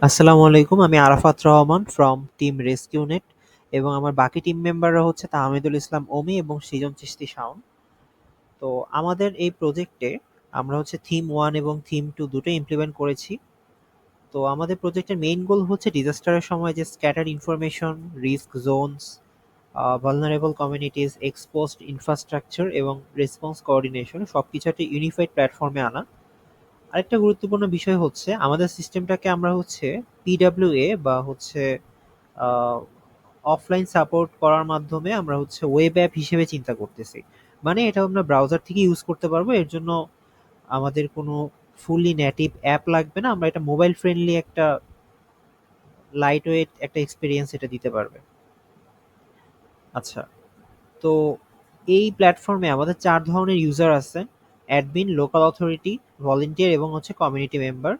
আসসালামু আলাইকুম। আমি Arafat Rahman from team rescue net এবং আমার বাকি টিম মেম্বাররা হচ্ছে তাহমিদুল ইসলাম অমি এবং সৃজন চিশতি শাওন। তো আমাদের এই প্রজেক্টে আমরা হচ্ছে থিম 1 এবং থিম 2 দুটোই ইমপ্লিমেন্ট করেছি। তো আমাদের প্রজেক্টের মেইন গোল হচ্ছে ডিজাস্টারের সময় যে scattered information, risk Jones, vulnerable communities, exposed infrastructure এবং রেসপন্স কোঅর্ডিনেশন সবকিছু একটা ইউনিফাইড প্ল্যাটফর্মে আনা। আরেকটা গুরুত্বপূর্ণ বিষয় হচ্ছে আমাদের সিস্টেমটাকে আমরা হচ্ছে পিডব্লিউএ বা হচ্ছে অফলাইন সাপোর্ট করার মাধ্যমে আমরা হচ্ছে ওয়েব অ্যাপ হিসেবে চিন্তা করতেছি। মানে এটা আমরা ব্রাউজার থেকে ইউজ করতে পারবো। এর জন্য আমাদের কোনো ফুললি নেটিভ অ্যাপ লাগবে না। আমরা এটা মোবাইল ফ্রেন্ডলি একটা লাইট ওয়েট একটা এক্সপিরিয়েন্স এটা দিতে পারবে। আচ্ছা, তো এই প্ল্যাটফর্মে আমাদের ৪ ধরনের ইউজার আছে: অ্যাডমিন, লোকাল অথরিটি, ভলান্টিয়ার এবং হচ্ছে কমিউনিটি মেম্বার।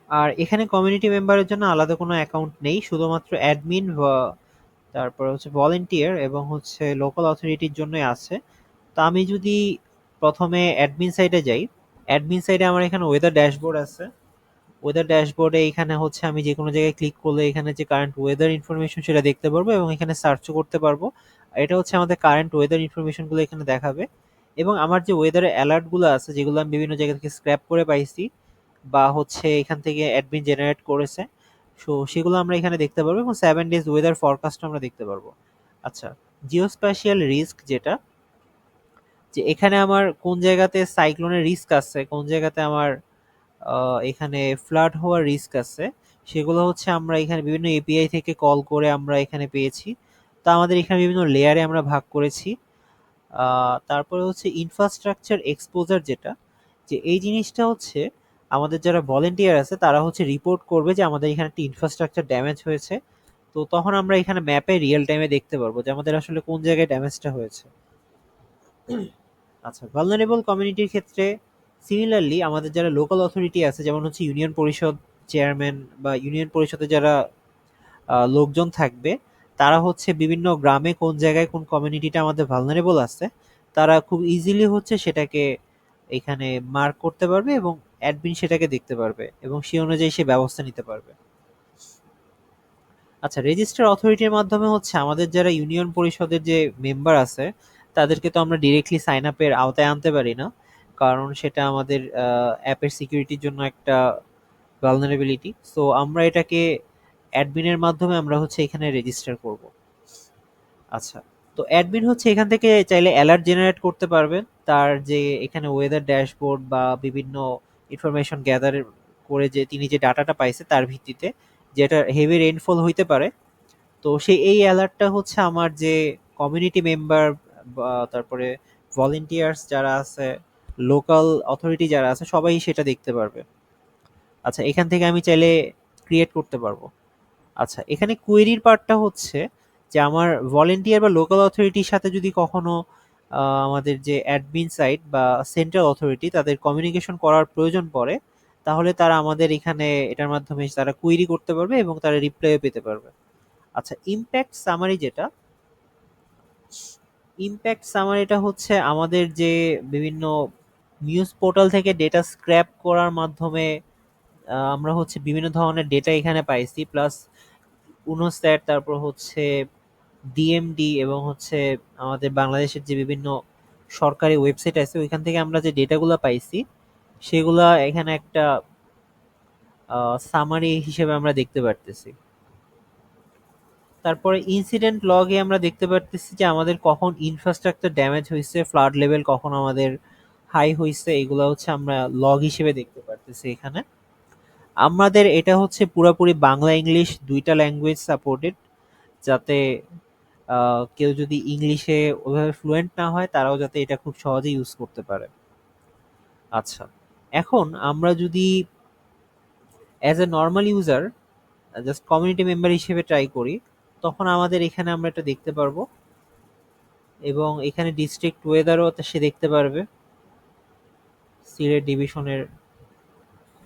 আর এখানে কমিউনিটি মেম্বারের জন্য আলাদা কোনো অ্যাকাউন্ট নেই, শুধুমাত্র অ্যাডমিন, তারপরে হচ্ছে ভলান্টিয়ার এবং হচ্ছে লোকাল অথরিটির জন্যই আছে। তো আমি যদি প্রথমে অ্যাডমিন সাইডে যাই, অ্যাডমিন সাইডে আমার এখানে ওয়েদার ড্যাশবোর্ড আছে। ওয়েদার ড্যাশবোর্ডে এখানে হচ্ছে আমি যে কোনো জায়গায় ক্লিক করলে এখানে যে কারেন্ট ওয়েদার ইনফরমেশন সেটা দেখতে পারবো এবং এখানে সার্চও করতে পারবো। আর এটা হচ্ছে আমাদের কারেন্ট ওয়েদার ইনফরমেশনগুলো এখানে দেখাবে। এবং আমার যে ওয়েদারের অ্যালার্টগুলো আছে যেগুলো আমি বিভিন্ন জায়গা থেকে স্ক্র্যাপ করে পাইছি বা হচ্ছে এখান থেকে অ্যাডমিন জেনারেট করেছে, সো সেগুলো আমরা এখানে দেখতে পারবো এবং 7 ডেজ ওয়েদার ফরকাস্ট আমরা দেখতে পারবো। আচ্ছা, জিওস্প্যাশিয়াল রিস্ক যেটা, যে এখানে আমার কোন জায়গাতে সাইক্লোনের রিস্ক আছে, কোন জায়গাতে আমার এখানে ফ্লাড হওয়ার রিস্ক আছে, সেগুলো হচ্ছে আমরা এখানে বিভিন্ন এপিআই থেকে কল করে আমরা এখানে পেয়েছি। তো আমাদের এখানে বিভিন্ন লেয়ারে আমরা ভাগ করেছি। তারপরে হচ্ছে ইনফ্রাস্ট্রাকচার এক্সপোজার যেটা, যে এই জিনিসটা হচ্ছে আমাদের যারা ভলেন্টিয়ার আছে তারা হচ্ছে রিপোর্ট করবে যে আমাদের এখানে একটা ইনফ্রাস্ট্রাকচার ড্যামেজ হয়েছে। তো তখন আমরা এখানে ম্যাপে রিয়েল টাইমে দেখতে পারবো যে আমাদের আসলে কোন জায়গায় ড্যামেজটা হয়েছে। আচ্ছা, ভালনারেবল কমিউনিটির ক্ষেত্রে সিমিলারলি আমাদের যারা লোকাল অথরিটি আছে, যেমন হচ্ছে ইউনিয়ন পরিষদ চেয়ারম্যান বা ইউনিয়ন পরিষদে যারা লোকজন থাকবে, তারা হচ্ছে বিভিন্ন গ্রামে কোন জায়গায় কোন কমিউনিটিটা আমাদের ভালনারেবল আছে তারা খুব ইজিলি হচ্ছে সেটাকে এখানে মার্ক করতে পারবে এবং অ্যাডমিন সেটাকে দেখতে পারবে এবং সে অনুযায়ী সে ব্যবস্থা নিতে পারবে। আচ্ছা, রেজিস্টার অথরিটির মাধ্যমে হচ্ছে আমাদের যারা ইউনিয়ন পরিষদের যে মেম্বার আছে তাদেরকে তো আমরা ডিরেক্টলি সাইন আপের আওতায় আনতে পারি না, কারণ সেটা আমাদের অ্যাপের সিকিউরিটির জন্য একটা ভালনারেবিলিটি। সো আমরা এটাকে অ্যাডমিনের মাধ্যমে আমরা হচ্ছে এখানে রেজিস্টার করব। আচ্ছা, তো অ্যাডমিন হচ্ছে এখান থেকে চাইলে অ্যালার্ট জেনারেট করতে পারবেন। তার যে এখানে ওয়েদার ড্যাশবোর্ড বা বিভিন্ন ইনফরমেশন গ্যাদার করে যে তিনি যে ডাটাটা পাইছে তার ভিত্তিতে যেটা হেভি রেইনফল হইতে পারে, তো সেই এই অ্যালার্টটা হচ্ছে আমার যে কমিউনিটি মেম্বার বা তারপরে ভলেন্টিয়ার্স যারা আছে, লোকাল অথরিটি যারা আছে সবাই সেটা দেখতে পারবে। আচ্ছা, এখান থেকে আমি চাইলে ক্রিয়েট করতে পারবো। আচ্ছা, এখানে কোয়েরির পার্টটা হচ্ছে যে আমার ভলেন্টিয়ার বা লোকাল অথরিটির সাথে যদি কখনো আমাদের যে অ্যাডমিন সাইট বা সেন্ট্রাল অথরিটি তাদের কমিউনিকেশন করার প্রয়োজন পড়ে, তাহলে তারা আমাদের এখানে এটার মাধ্যমে তারা কুইরি করতে পারবে এবং তারা রিপ্লাইও পেতে পারবে। আচ্ছা, ইমপ্যাক্ট সামারি যেটা, ইমপ্যাক্ট সামারিটা হচ্ছে আমাদের যে বিভিন্ন নিউজ পোর্টাল থেকে ডেটা স্ক্র্যাপ করার মাধ্যমে আমরা হচ্ছে বিভিন্ন ধরনের ডেটা এখানে পাইছি, প্লাস উনোস্যাট, তারপর হচ্ছে ডিএমডি এবং হচ্ছে আমাদের বাংলাদেশের যে বিভিন্ন সরকারি ওয়েবসাইট আছে ওইখান থেকে আমরা যে ডেটাগুলো পাইছি সেগুলা এখানে একটা সামারি হিসেবে আমরা দেখতে পারতেছি। তারপরে ইনসিডেন্ট লগে আমরা দেখতে পারতেছি যে আমাদের কখন ইনফ্রাস্ট্রাকচার ড্যামেজ হয়েছে, ফ্লাড লেভেল কখন আমাদের হাই হয়েছে, এগুলো হচ্ছে আমরা লগ হিসেবে দেখতে পারতেছি এখানে। আমাদের এটা হচ্ছে পুরোপুরি বাংলা ইংলিশ দুইটা ল্যাঙ্গুয়েজ সাপোর্টেড, যাতে কেউ যদি ইংলিশে ওইভাবে ফ্লুয়েন্ট না হয় তারাও যাতে এটা খুব সহজে ইউজ করতে পারে। আচ্ছা, এখন আমরা যদি as a normal user just community member হিসেবে ট্রাই করি, তখন আমাদের এখানে আমরা এটা দেখতে পারবো এবং এখানে ডিস্ট্রিক্ট ওয়েদারও সে দেখতে পারবে, সিলেট ডিভিশনের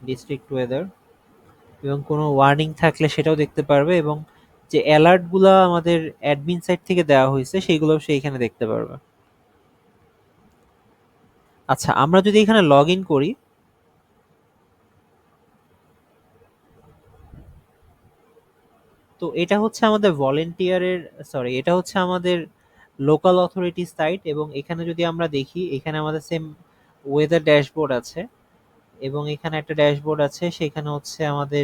ডিস্ট্রিক্ট ওয়েদার, এবং কোনো ওয়ার্নিং থাকলে সেটাও দেখতে পারবে এবং যে অ্যালার্টগুলো আমাদের অ্যাডমিন সাইট থেকে দেওয়া হয়েছে সেইগুলোও সে এখানে দেখতে পারবে। আচ্ছা, আমরা যদি এখানে লগ ইন করি, তো এটা হচ্ছে আমাদের ভলেন্টিয়ারের, সরি, এটা হচ্ছে আমাদের লোকাল অথরিটি সাইট। এবং এখানে যদি আমরা দেখি, এখানে আমাদের সেম ওয়েদার ড্যাশবোর্ড আছে, এবং এখানে একটা ড্যাশবোর্ড আছে, সেখানে হচ্ছে আমাদের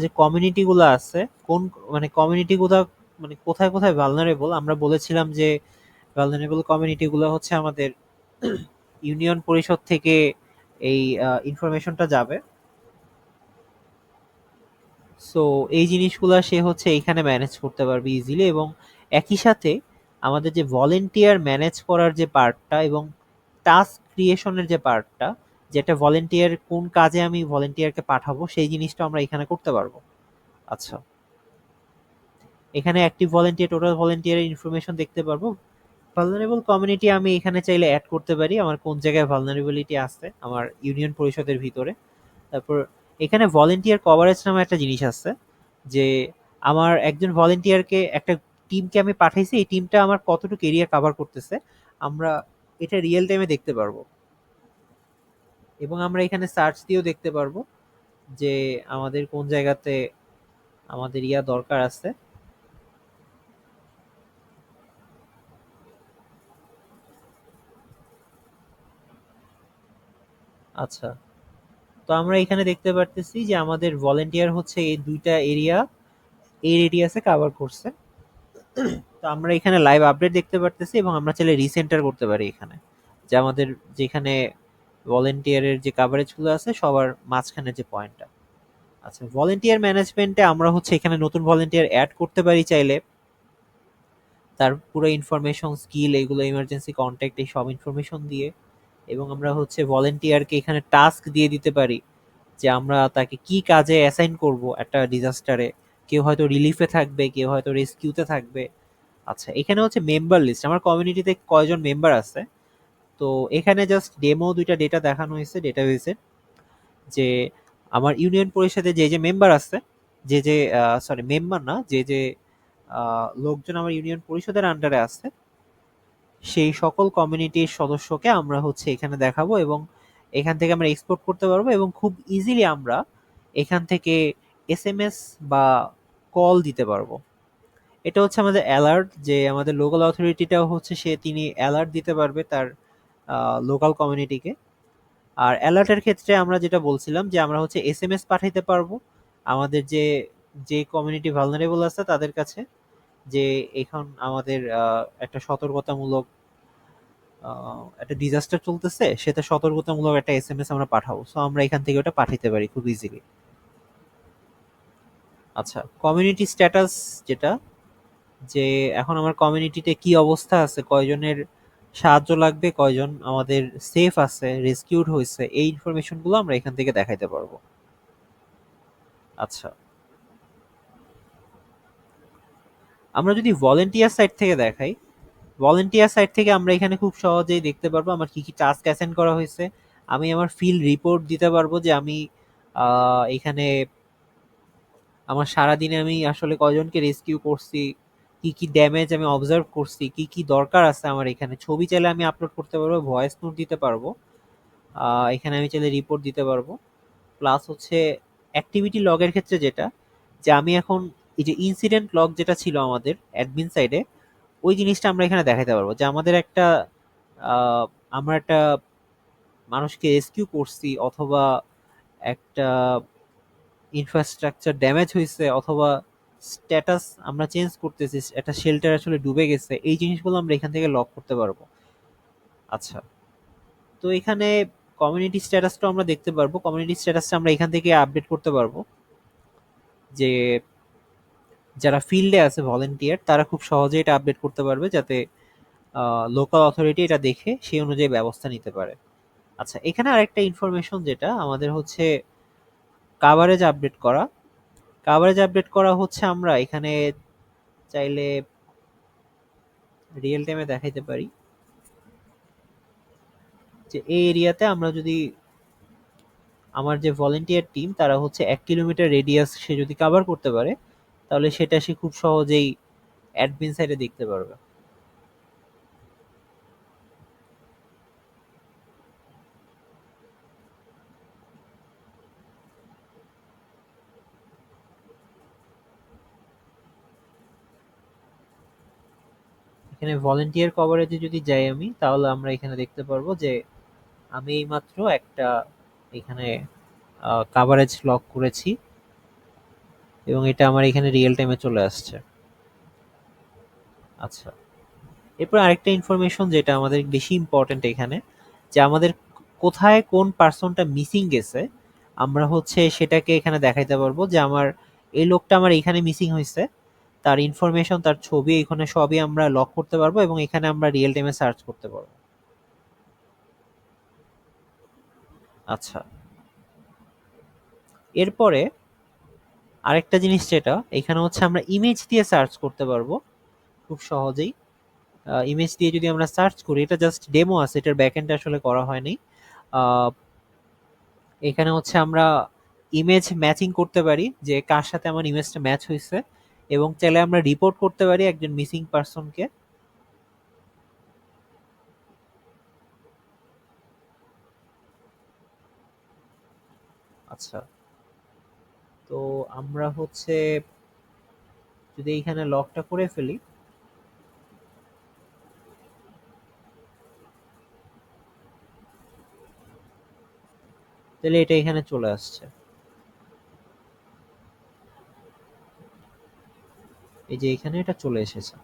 যে কমিউনিটি গুলো আছে, কোন মানে কমিউনিটি গুলো মানে কোথায় কোথায় ভালনারেবল, আমরা বলেছিলাম যে ভালনারেবল কমিউনিটি গুলো হচ্ছে আমাদের ইউনিয়ন পরিষদ থেকে এই ইনফরমেশনটা যাবে। সো এই জিনিসগুলা সে হচ্ছে এখানে ম্যানেজ করতে পারবে ইজিলি। এবং একই সাথে আমাদের যে ভলেন্টিয়ার ম্যানেজ করার যে পার্টটা এবং টাস্ক ক্রিয়েশনের যে পার্টটা, যেটা ভলেন্টিয়ার কোন কাজে আমি ভলেন্টিয়ারকে পাঠাবো সেই জিনিসটা আমরা এখানে করতে পারবো। আচ্ছা, এখানে অ্যাক্টিভ ভলেন্টিয়ার, টোটাল ভলেন্টিয়ারের ইনফরমেশন দেখতে পারবো। ভালনারেবল কমিউনিটি আমি এখানে চাইলে অ্যাড করতে পারি, আমার কোন জায়গায় ভালনারেবিলিটি আছে আমার ইউনিয়ন পরিষদের ভিতরে। তারপর এখানে ভলেন্টিয়ার কভারেজ নামে একটা জিনিস আছে, যে আমার একজন ভলেন্টিয়ারকে, একটা টিমকে আমি পাঠাইছি, এই টিমটা আমার কতটুকু এরিয়া কভার করতেছে আমরা এটা রিয়েল টাইমে দেখতে পারবো। এবং আমরা এখানে সার্চ দিয়েও দেখতে পারবো যে আমাদের কোন জায়গাতে আমাদের দরকার আছে। আচ্ছা, তো আমরা এখানে দেখতে পারতেছি যে আমাদের ভলেন্টিয়ার হচ্ছে এই দুইটা এরিয়া, এই রেডিয়াসে কভার করছে। তো আমরা এখানে লাইভ আপডেট দেখতে পারতেছি, এবং আমরা চাইলে রিসেন্টার করতে পারি এখানে, যে আমাদের যেখানে ভলেন্টিয়ারের যে কাভারেজ গুলো আছে সবার মাঝখানে যে পয়েন্টটা। আচ্ছা, ভলেন্টিয়ার ম্যানেজমেন্টে আমরা হচ্ছে এখানে নতুন ভলেন্টিয়ার অ্যাড করতে পারি চাইলে, তার পুরো ইনফরমেশন, স্কিল, এগুলো, ইমার্জেন্সি কন্ট্যাক্ট, এই সব ইনফরমেশন দিয়ে। এবং আমরা হচ্ছে ভলেন্টিয়ারকে এখানে টাস্ক দিয়ে দিতে পারি, যে আমরা তাকে কি কাজে অ্যাসাইন করব একটা ডিজাস্টারে। কেউ হয়তো রিলিফে থাকবে, কেউ হয়তো রেস্কিউতে থাকবে। আচ্ছা, এখানে হচ্ছে মেম্বার লিস্ট, আমার কমিউনিটিতে কয়জন মেম্বার আছে। তো এখানে জাস্ট ডেমো দুইটা ডেটা দেখানো হয়েছে ডেটাবেসে, যে আমার ইউনিয়ন পরিষদে যে যে মেম্বার আছে, যে যে সরি, মেম্বার না, যে যে লোকজন আমার ইউনিয়ন পরিষদের আন্ডারে আছে, সেই সকল কমিউনিটির সদস্যকে আমরা হচ্ছে এখানে দেখাবো। এবং এখান থেকে আমরা এক্সপোর্ট করতে পারবো, এবং খুব ইজিলি আমরা এখান থেকে এসএমএস বা কল দিতে পারবো। এটা হচ্ছে আমাদের অ্যালার্ট, যে আমাদের লোকাল অথরিটিটাও হচ্ছে তিনি অ্যালার্ট দিতে পারবে তার লোকাল কমিউনিটিকে। আর অ্যালার্টের ক্ষেত্রে আমরা যেটা বলছিলাম, যে আমরা হচ্ছে এসএমএস পাঠাইতে পারবো আমাদের যে যে কমিউনিটি ভালনারেবল আছে তাদের কাছে, যে এখন আমাদের একটা সতর্কতামূলক একটা ডিজাস্টার চলতেছে, সেটা সতর্কতামূলক একটা এসএমএস আমরা পাঠাবো। সো আমরা এখান থেকে ওটা পাঠাতে পারি খুব ইজিলি। আচ্ছা, কমিউনিটি স্ট্যাটাস যেটা, যে এখন আমার কমিউনিটিতে কি অবস্থা আছে, কয়জনের সাহায্য লাগবে, কয়জন আমাদের সেফ আছে, রেস্কিউড হয়েছে, এই ইনফরমেশন গুলো আমরা এখান থেকে দেখাইতে পারবো। আচ্ছা, আমরা যদি ভলেন্টিয়ার সাইড থেকে দেখাই, ভলেন্টিয়ার সাইড থেকে আমরা এখানে খুব সহজেই দেখতে পারবো আমার কি কি টাস্ক অ্যাসাইন করা হয়েছে। আমি আমার ফিল্ড রিপোর্ট দিতে পারবো, যে আমি এখানে আমার সারাদিনে আমি আসলে কয়জনকে রেস্কিউ করছি, কি কি ড্যামেজ আমি অবজার্ভ করছি, কি কি দরকার আছে আমার। এখানে ছবি চাইলে আমি আপলোড করতে পারবো, ভয়েস নোট দিতে পারবো, এখানে আমি চাইলে রিপোর্ট দিতে পারবো। প্লাস হচ্ছে অ্যাক্টিভিটি লগের ক্ষেত্রে যেটা, যে আমি এখন এই যে ইনসিডেন্ট লগ যেটা ছিল আমাদের অ্যাডমিন সাইডে, ওই জিনিসটা আমরা এখানে দেখাতে পারবো, যে আমাদের একটা আহ, আমরা একটা মানুষকে রেস্কিউ করছি, অথবা একটা ইনফ্রাস্ট্রাকচার ড্যামেজ হয়েছে, অথবা স্ট্যাটাস আমরা চেঞ্জ করতেছি, একটা শেল্টার আসলে ডুবে গেছে, এই জিনিসগুলো আমরা এখান থেকে লক করতে পারবো। আচ্ছা, তো এখানে কমিউনিটি স্ট্যাটাসটা আমরা দেখতে পারবো, কমিউনিটি স্ট্যাটাসটা আমরা এখান থেকে আপডেট করতে পারবো, যে যারা ফিল্ডে আছে ভলেন্টিয়ার তারা খুব সহজে এটা আপডেট করতে পারবে, যাতে লোকাল অথরিটি এটা দেখে সেই অনুযায়ী ব্যবস্থা নিতে পারে। আচ্ছা, এখানে আরেকটা ইনফরমেশন যেটা আমাদের হচ্ছে কাভারেজ আপডেট করা। কাভারেজ আপডেট করা হচ্ছে আমরা এখানে চাইলে রিয়েল টাইমে দেখাইতে পারি, যে এই এরিয়াতে আমরা যদি আমার যে ভলেন্টিয়ার টিম তারা হচ্ছে 1 কিলোমিটার রেডিয়াস সে যদি কভার করতে পারে, তাহলে সেটা সে খুব সহজেই অ্যাডমিন সাইডে দেখতে পারবে। আচ্ছা, এখানে আরেকটা ইনফরমেশন যেটা আমাদের হচ্ছে কাভারেজ আপডেট করা। কাভারেজ আপডেট করা হচ্ছে আমরা এখানে চাইলে রিয়েল টাইমে দেখাইতে পারি, যে এই এরিয়াতে আমরা যদি আমার ভলেন্টিয়ার টিম তারা হচ্ছে 1 কিলোমিটার রেডিয়াস সে যদি কভার করতে পারে, তাহলে সেটা সে খুব সহজেই অ্যাডমিন সাইডে দেখতে পারবে। এখানে ভলান্টিয়ার কভারেজে যদি যাই আমি, তাহলে আমরা এখানে দেখতে পারবো যে আমি এইমাত্র একটা এখানে কাভারেজ লক করেছি এবং এটা আমার এখানে রিয়েল টাইমে চলে আসছে। আচ্ছা, এরপর আরেকটা ইনফরমেশন যেটা আমাদের বেশি ইম্পর্টেন্ট এখানে, যে আমাদের কোথায় কোন পার্সনটা মিসিং গেছে, আমরা হচ্ছে সেটাকে এখানে দেখাইতে পারবো যে আমার এই লোকটা আমার এখানে মিসিং হয়েছে, তার ইনফরমেশন, তার ছবি এখানে সবই আমরা লক করতে পারবো এবং এখানে আমরা রিয়েল টাইমে সার্চ করতে পারবো। আচ্ছা, এরপরে আরেকটা জিনিস যেটা এখানে হচ্ছে আমরা ইমেজ দিয়ে সার্চ করতে পারবো খুব সহজেই। ইমেজ দিয়ে যদি আমরা সার্চ করি, এটা জাস্ট ডেমো আছে, এটার ব্যাকএন্ড আসলে করা হয়নি। আহ, এখানে হচ্ছে আমরা ইমেজ ম্যাচিং করতে পারি যে কার সাথে আমার ইমেজটা ম্যাচ হয়েছে, এবং চাইলে আমরা রিপোর্ট করতে পারি একজন মিসিং পারসনকে। আচ্ছা, তো আমরা হচ্ছে যদি এইখানে লকটা করে ফেলি, তাহলে এটা এখানে চলে আসছে। এই যে এখানে এটা চলে এসেছে।